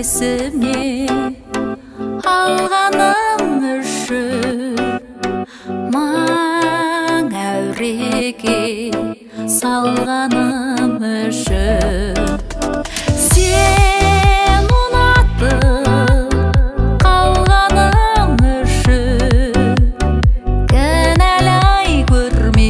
есіме алғаным үшін маң әуреге салғаным үшін сен ұнатып қалғаным үшін кінәлай көрме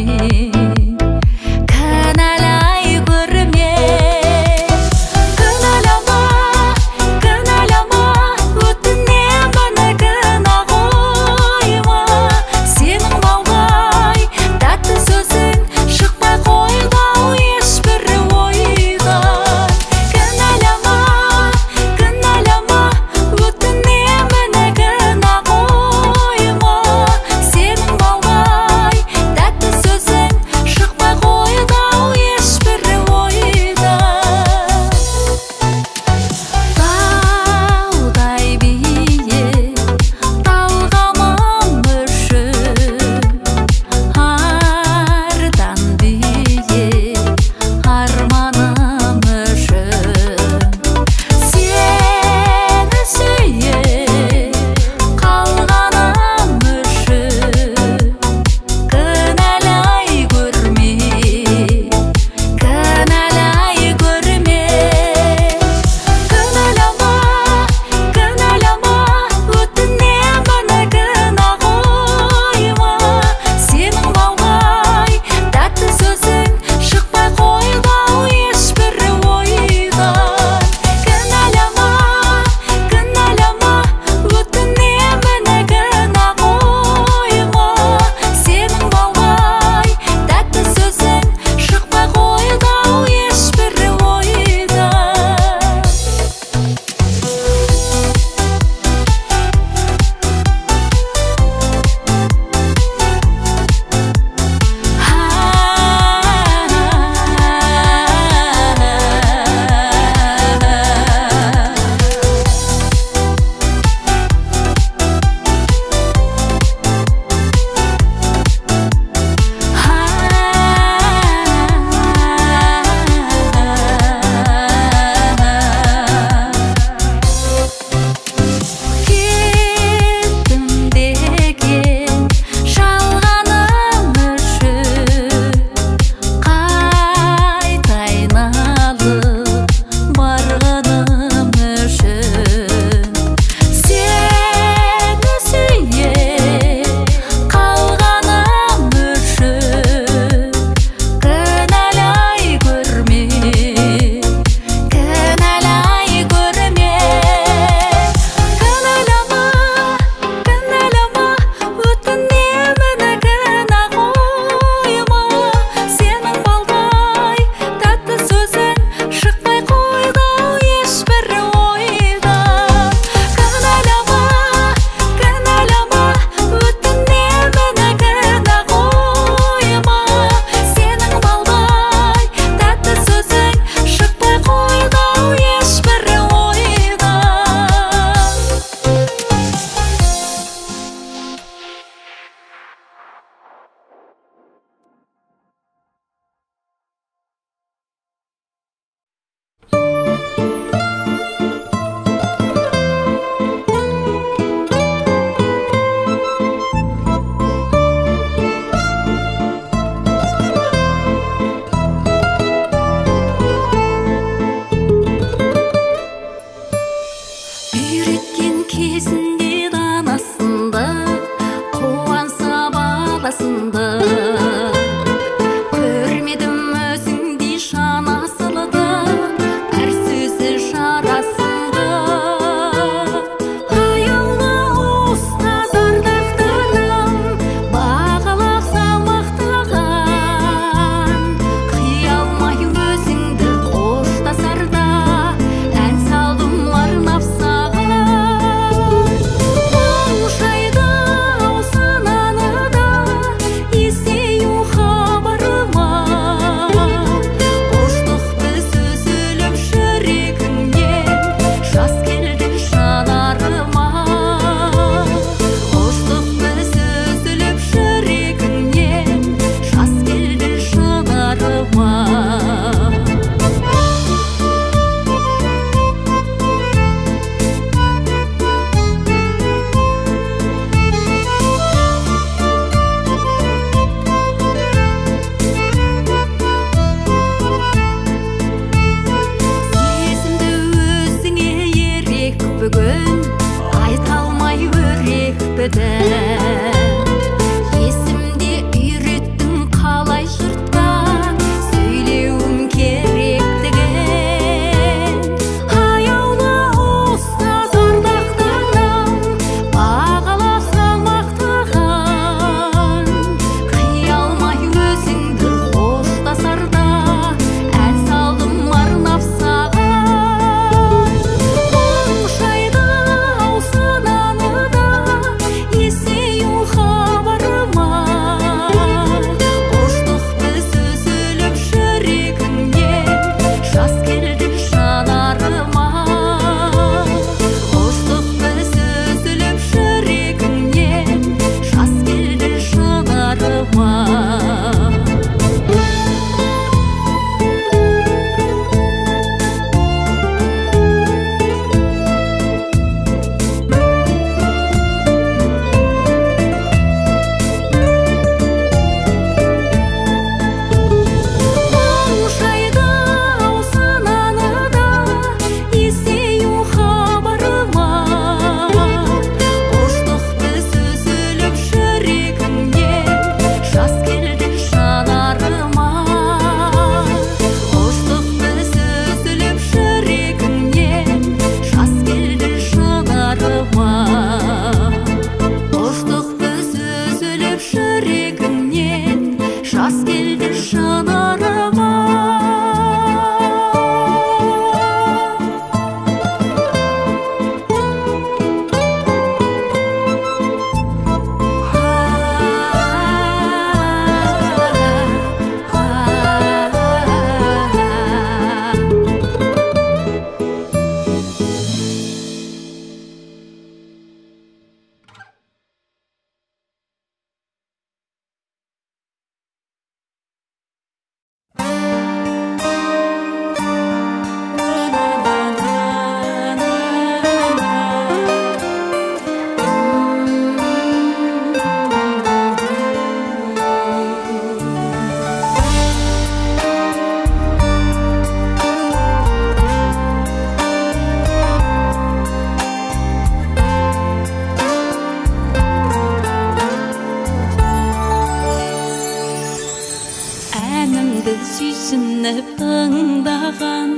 сыйлаған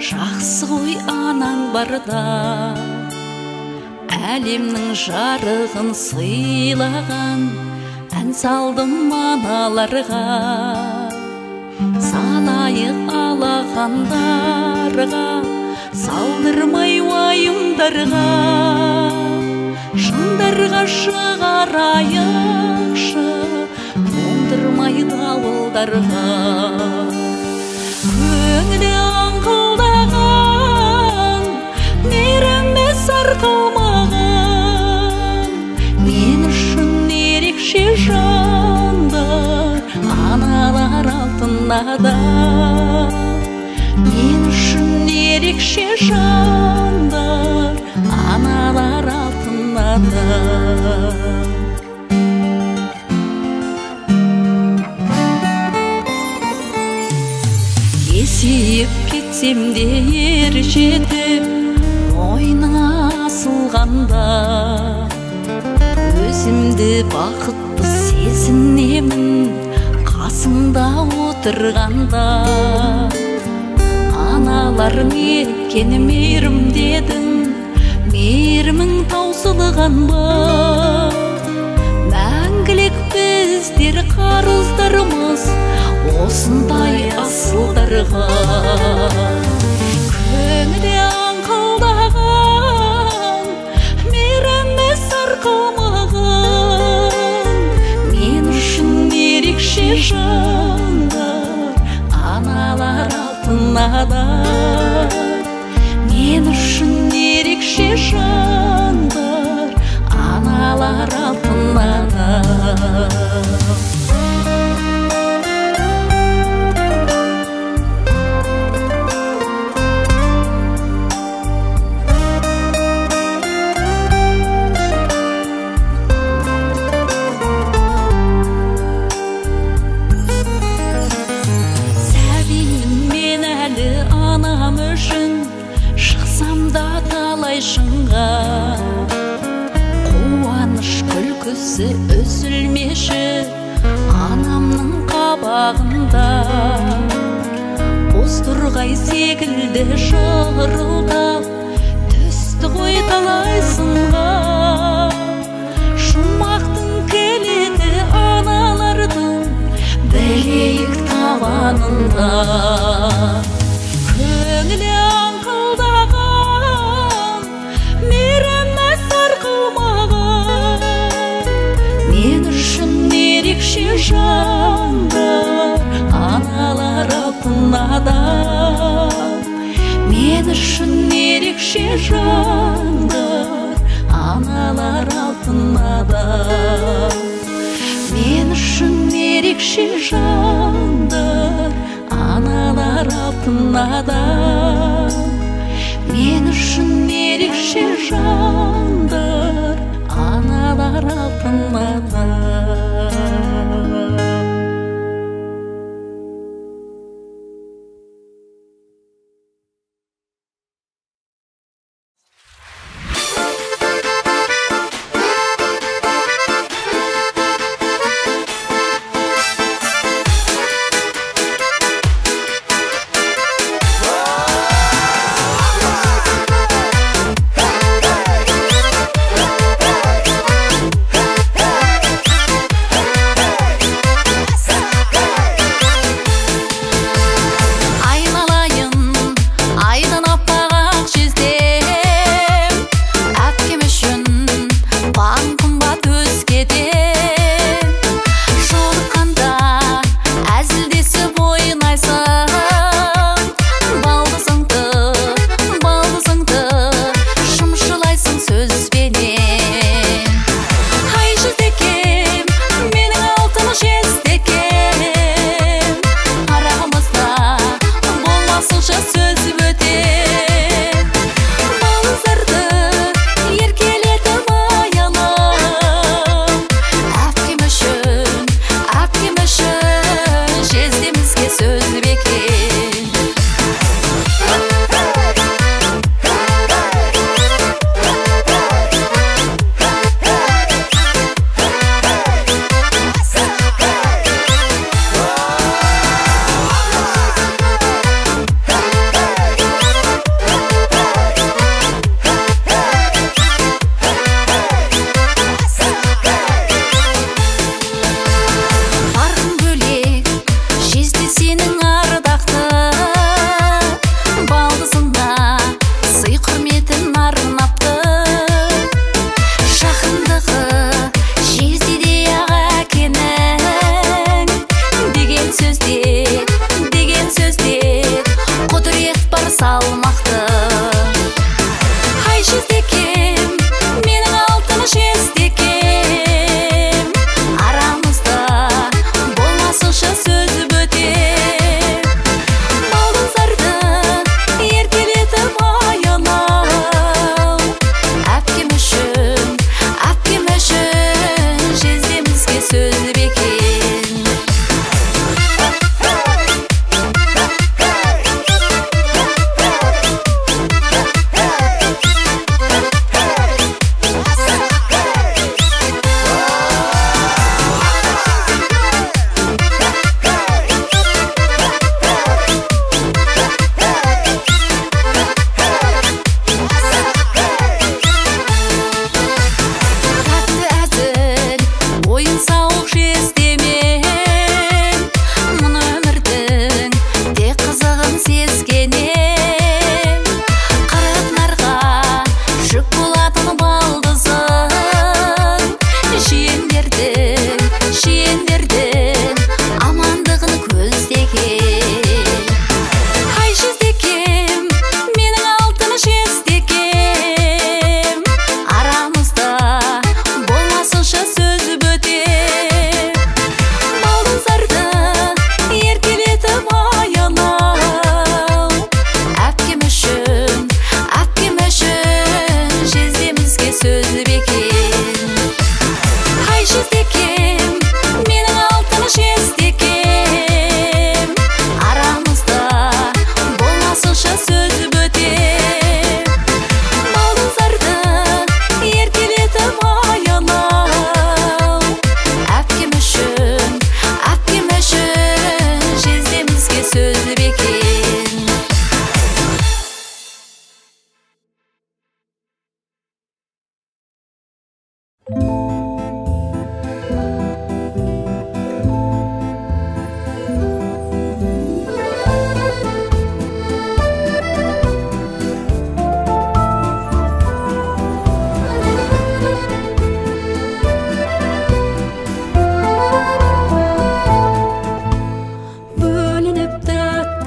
жақсы ғой анаң барда, әлемнің жарығын сыйлаған ән салдым аналарға, салайық алақандарға, салдырмай уайымдарға, шыңдарға шығарайықшы, тоңдырмай дауылдарға. Көңілі аңқылдаған, мейірімі сарқылмаған, мен үшін ерекше жандар, аналар алтынада. Мен үшін ерекше жандар, аналар алтынада. Есейіп кетсем де ер жетіп, мойныңа асылғанда, өзімді бақытты сезінемін, қасыңда отырғанда. Аналарың еткен мейірім дедің, мейірімің таусылған ба? Мәңгілік біздер қарыздарымыз осындай асылдарға. Көңілі аңқылдаған, мейірімі сарқылмаған, мен үшін ерекше жандар, аналар алтынада. Мен үшін ерекше жандар, аналар алтынада. Шыңға қуаныш күлкісі үзілмеші анамның қабағында. Бозторғай секілді жырылдап түсті ғой талай сынға. Жұмақтың келеді аналардың білейік табанында. Көңілі аңқылдаған, мейірімі сарқылмаған, мен үшін ерекше жандар, аналар алтынада. Мен үшін ерекше жандар, аналар алтынада. Мен үшін ерекше жандар, аналар алтынада. Мен үшін ерекше жандар, аналар алтынада. салмақты. Ай жездекем, менің алтын жездекем, арамызда болмасынша сөз бөтем. Балдызарды еркелетіп аялау, әпкем үшін жездемізге сөз бекен.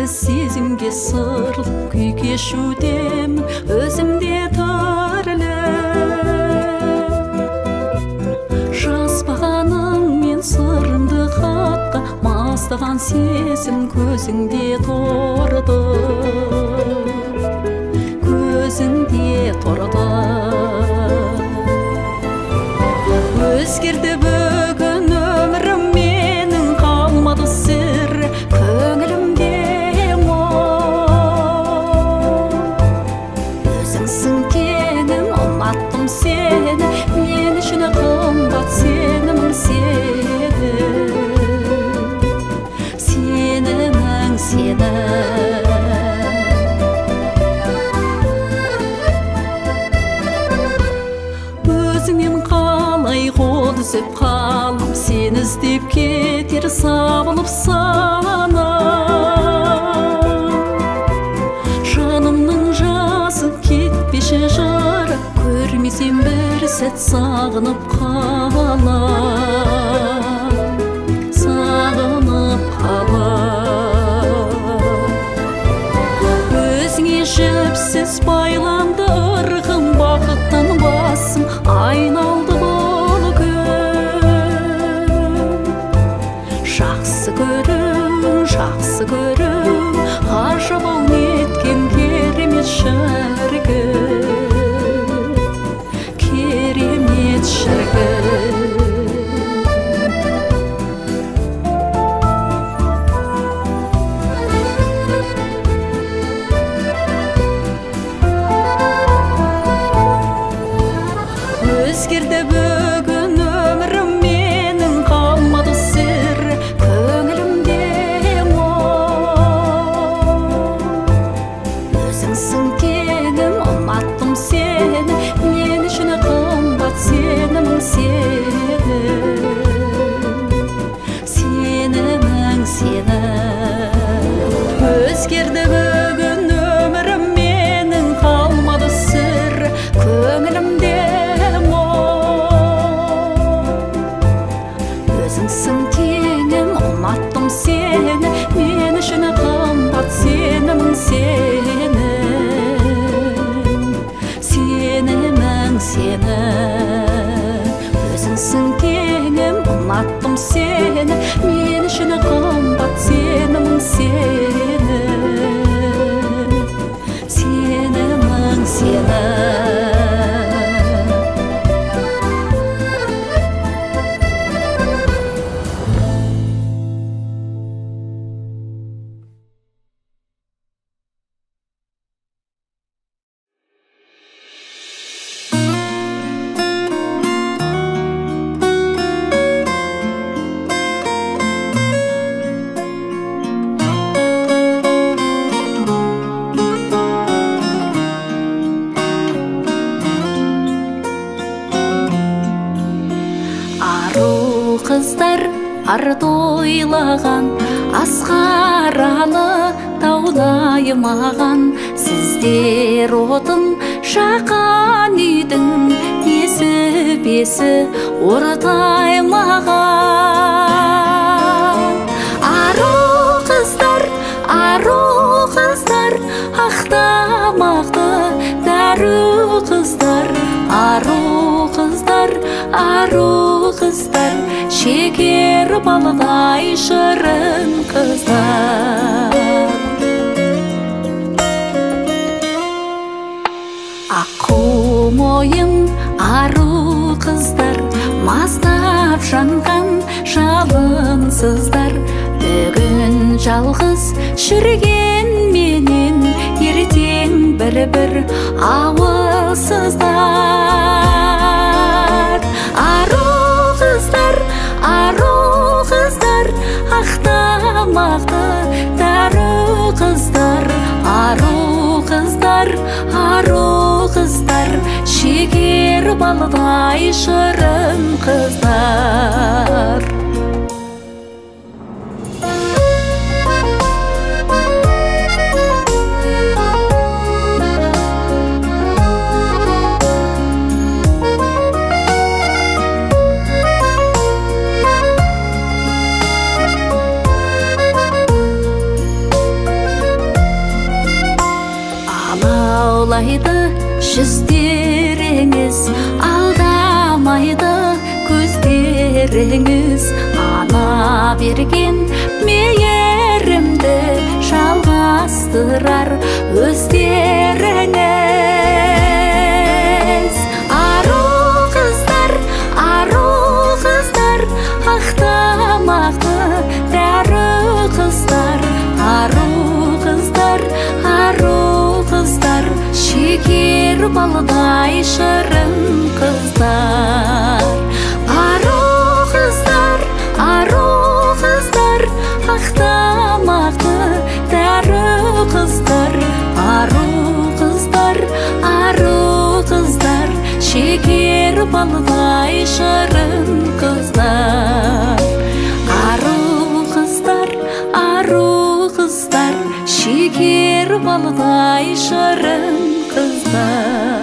Сезімге сырылып күй кешудем, өзімде тіріліп. Жазбағаның мен сырымды хатқа, маздаған сезім көзіңде тұрды. Көзіңде тұрды. Өзгерді бүгін өмірім менің, қалмады сыр көңілімде. Ұнаттым сені, мен үшін қымбат сенімің сені, сенімің сені. Өзіңнен қалай қол үзіп қалам, сені іздеп кетер сабылып сана. Жанымның жасы кетпеші жара, көрмесем бір сәт сағынып қалам, сағынып қалам. Өзіңе жіпсіз байланды ырғым, бақыттан басым айналды бұл күн. Жақсы көрім, ғажап ау неткен керемет шіркін, керемет шіркін. seni, men үшін қымбат сені мың сені, сені мың сені. Қыздар арды ойлаған, асқаралы таулаймаған, сіздер отын жақан үйдің несібесі ортаймаған. Ару қыздар, ақтамақты дәру қыздар, ару қыздар, шекер балдай шырын қыздар. Аққу мойын ару қыздар, маздап жанған жалынсыздар, бүгін жалғыз жүрген менен ертең бір-бір ауылсыздар. Ару қыздар, ақтамақты дәру қыздар, ару қыздар, шекер балдай шырын қыздар. Алаулайды жүздеріңіз, алдамайды көздеріңіз, ана берген мейірімді жалғастырар өздеріңіз. Ару қыздар, ақтамақты дәру қыздар, ару қыздар, шекер балдай шырын қыздар. Ару қыздар, ақтамақты дәру қыздар, ару қыздар, шекер балдай шырын қыздар. Ару қыздар, шекер балдай шырын қыздар.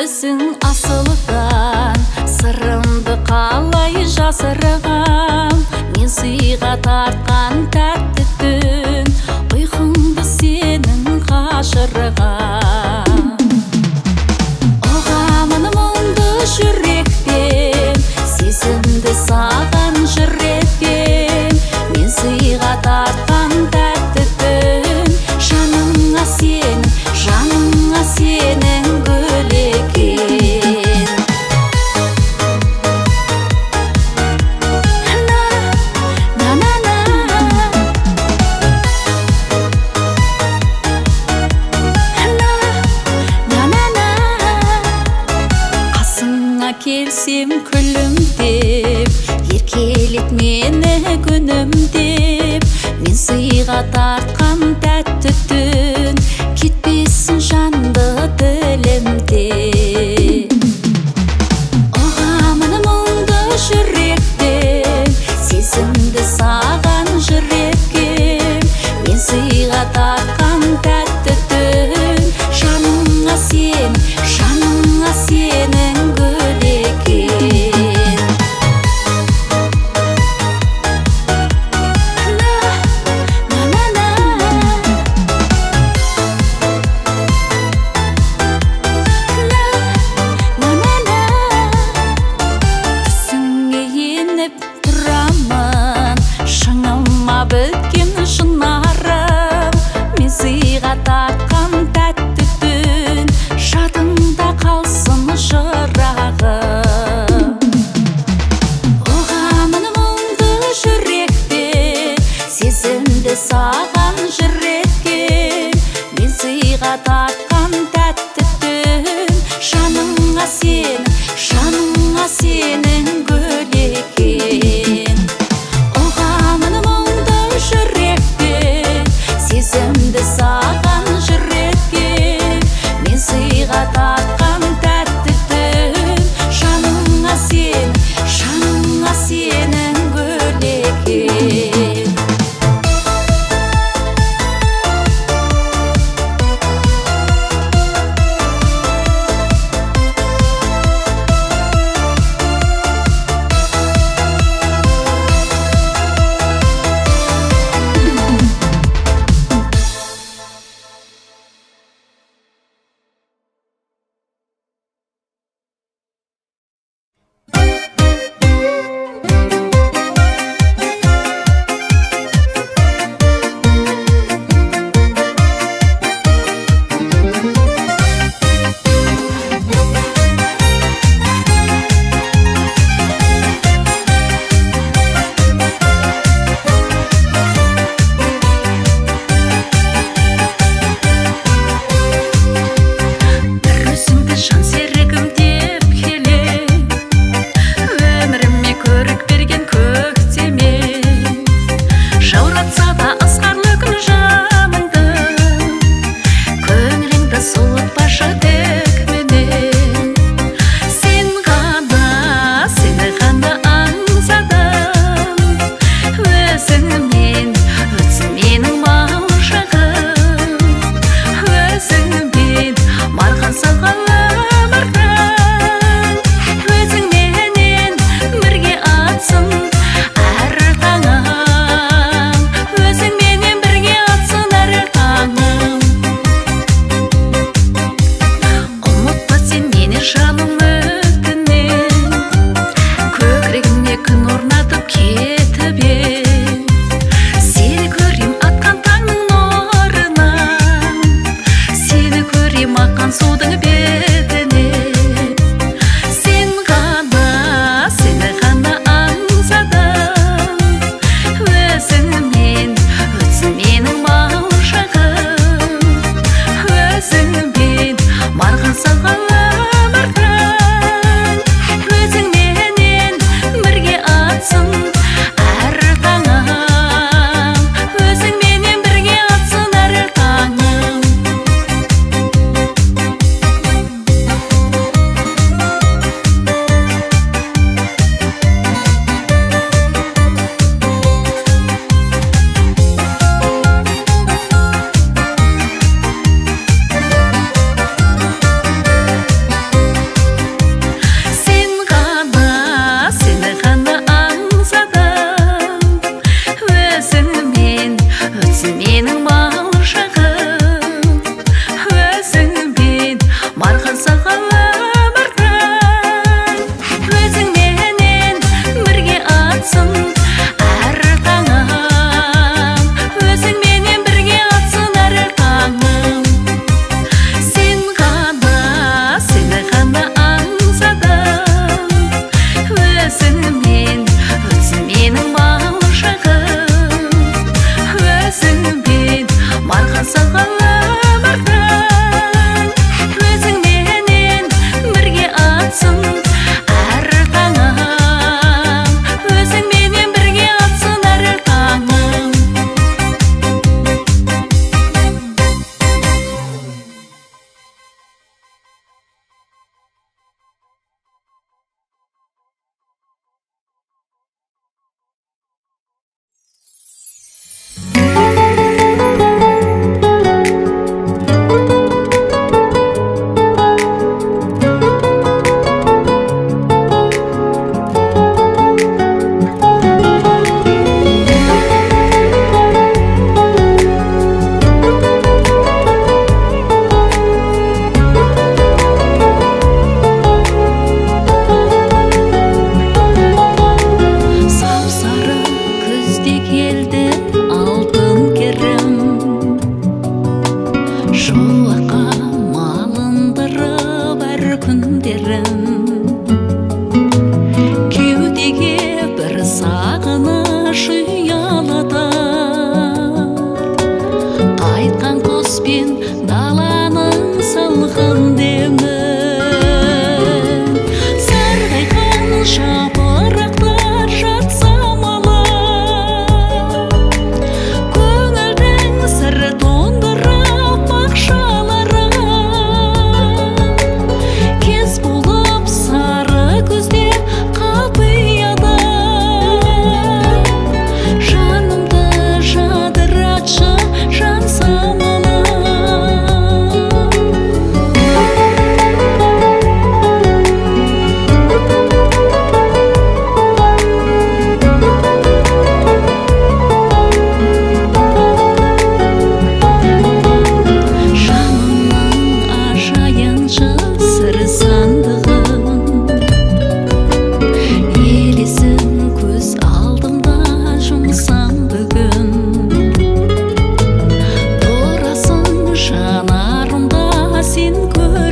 Өзің асылдан сырымды қалай жасырғам, мен сыйға тартқан тәтті түн, ұйқымды сенің қашырғам. Оғамын мұңды жүректен, сезімді саған жүреткен, мен сыйға тартқан тәтті түн, жаныңа сенің гүл екен. На-на-на келсем күлімдеп, еркелет мені күнім деп. Мен сыйға тартқан тәтті түн, кетпесін жанды ділімде. Оғамын мұңды жүректен, сезімді саған жүрекем. Мен сыйға тартқан тәтті түн, жаныңа сенің гүл екен. Түсіңе еніп тұрамын, шыңыма біткен шынарым. Мен сыйға тартқан тәтті түн, жадыңда қалсын шырағым. Оғамын мұңды жүректен, сезімді саған жүрекем. Мен сыйға тартқан тәтті түн, жаныңа сенің гүл екен. Оғамын мұңды жүректен, сезімді саған жүрекем. Мен сыйға тартқан тәтті түн, жаныңа сенің гүл екен.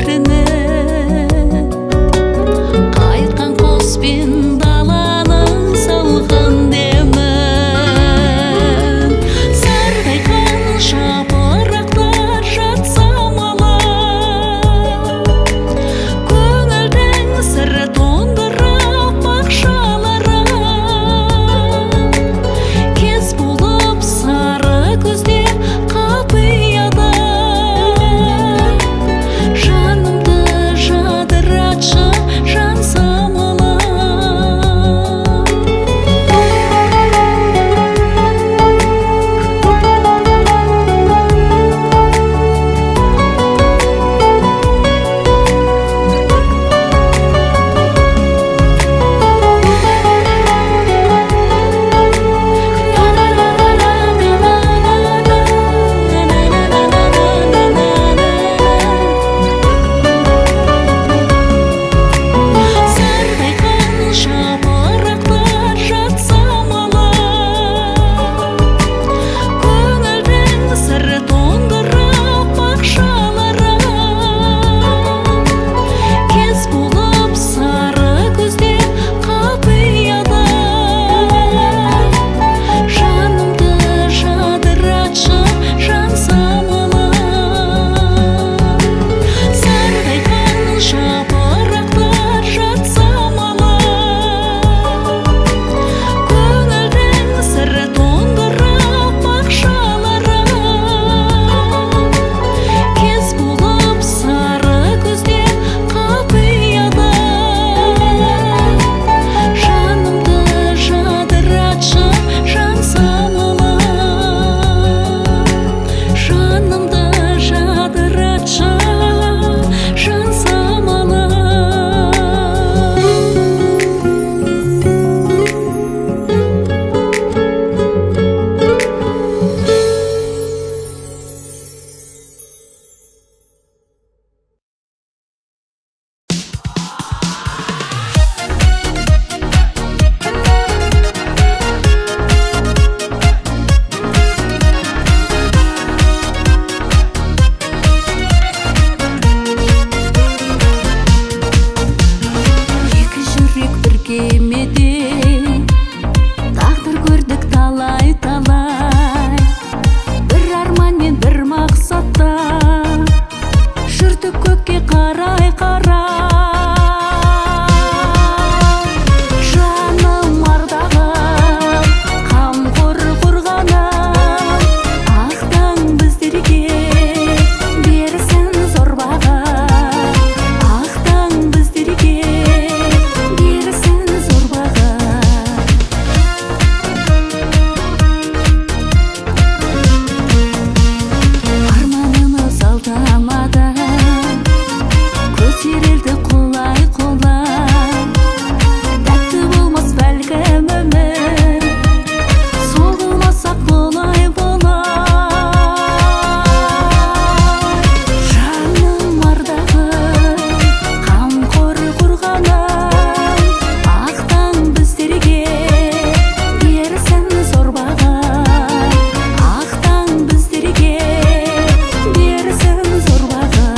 жеріне қайтқан қос пен даланың салқын демін сарғайған жапырақтар жатса малап көңілдің сыры тоңдырып бақшалары кез болып сары көзде қапияда жанымды жадыратшы жан самалап сарғайған жапырақтар жатса малап көңілдің сыры тоңдырып бақшалары кез болып сары көзде қапияда жанымды жадыратшы жан самалап сарғайған жапырақтар жатса малап көңілдің сыры тоңдырып бақшалары кез болып сары көзде қапияда жанымды жадыратшы жан самалап жанымды жадыратшы жан самалап екі жүрек бір кемеде тағдыр көрдік талай талай бір арман мен бір мақсатта жүрдік көкке қарай қарай жаным ардағым қамқор қорғаным ақтаң біздерге берсін зор баға ақтаң біздерге берсін зор баға арманымыз алдамады көтерілді қолай қолай тәтті болмас бәлкім өмір соғылмасақ болай болай жаным ардағым қамқор қорғаным ақтаң біздерге берсін зор баға ақтаң біздерге берсін зор баға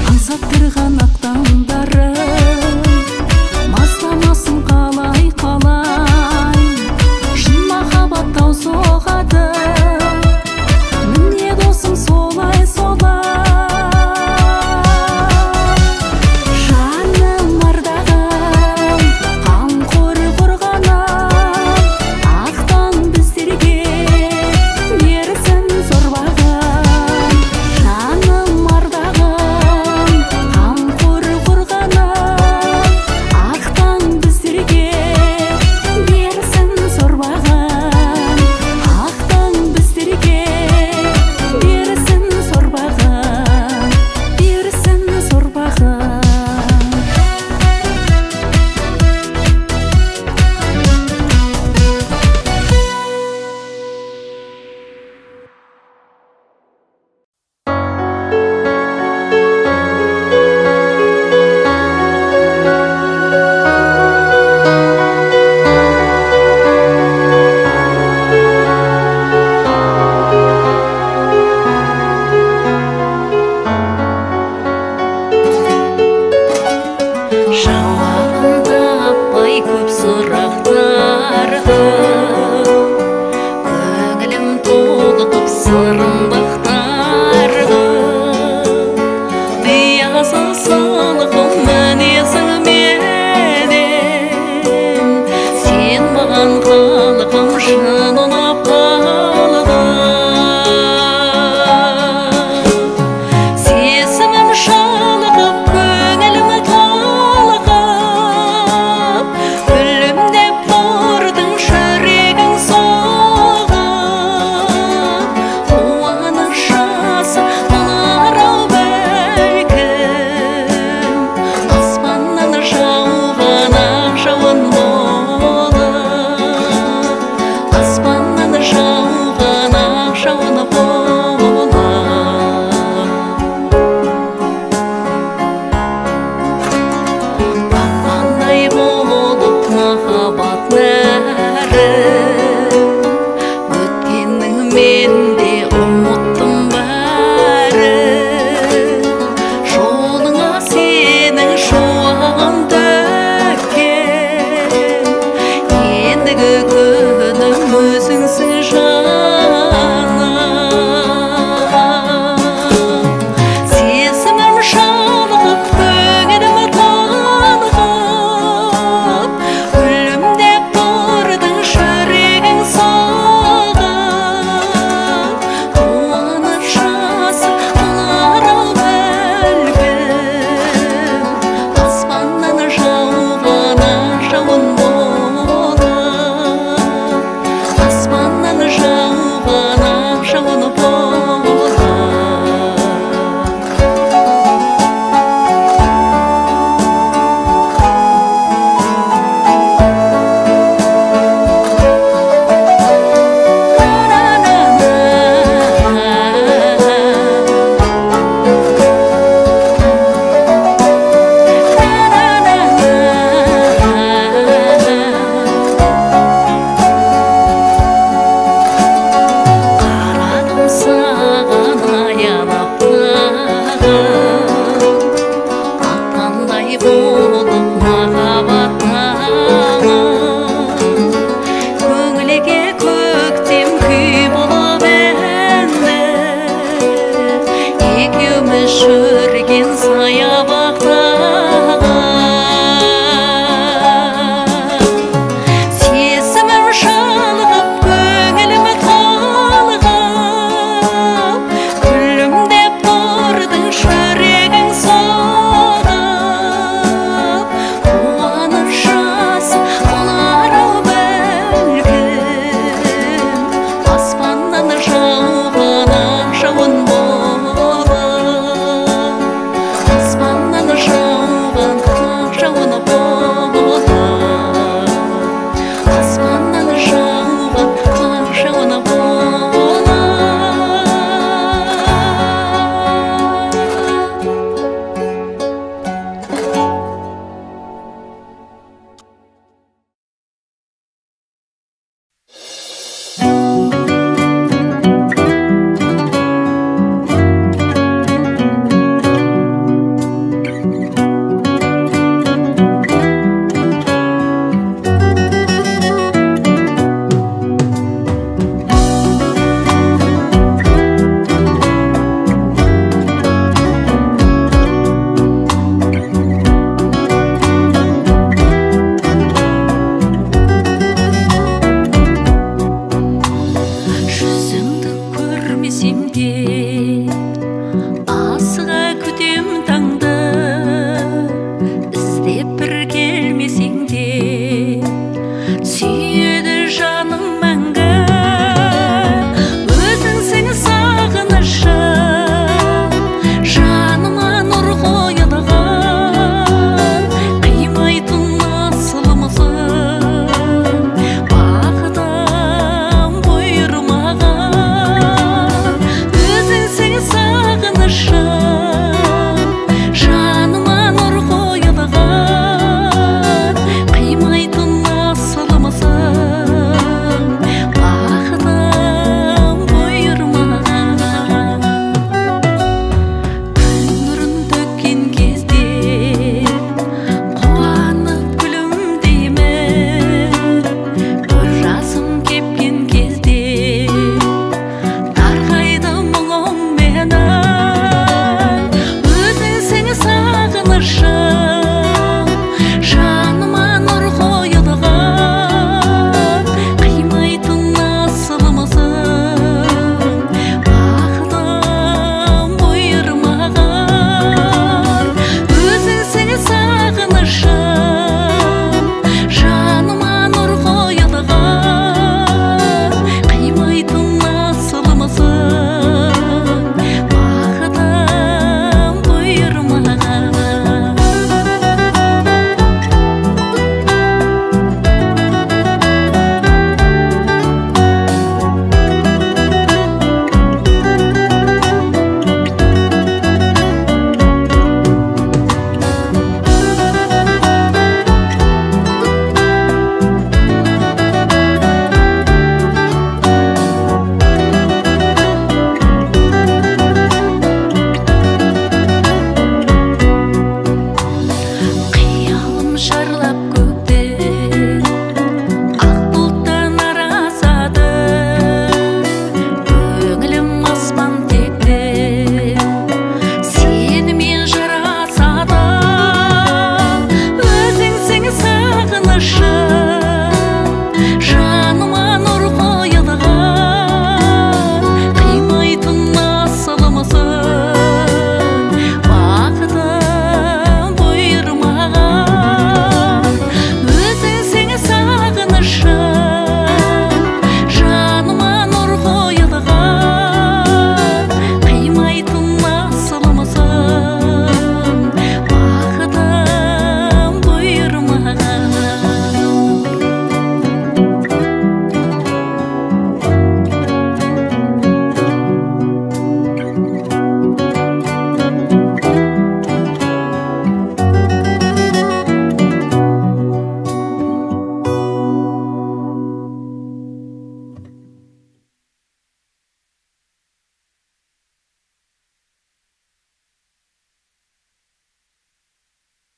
аңсап тұрған ақтаңдар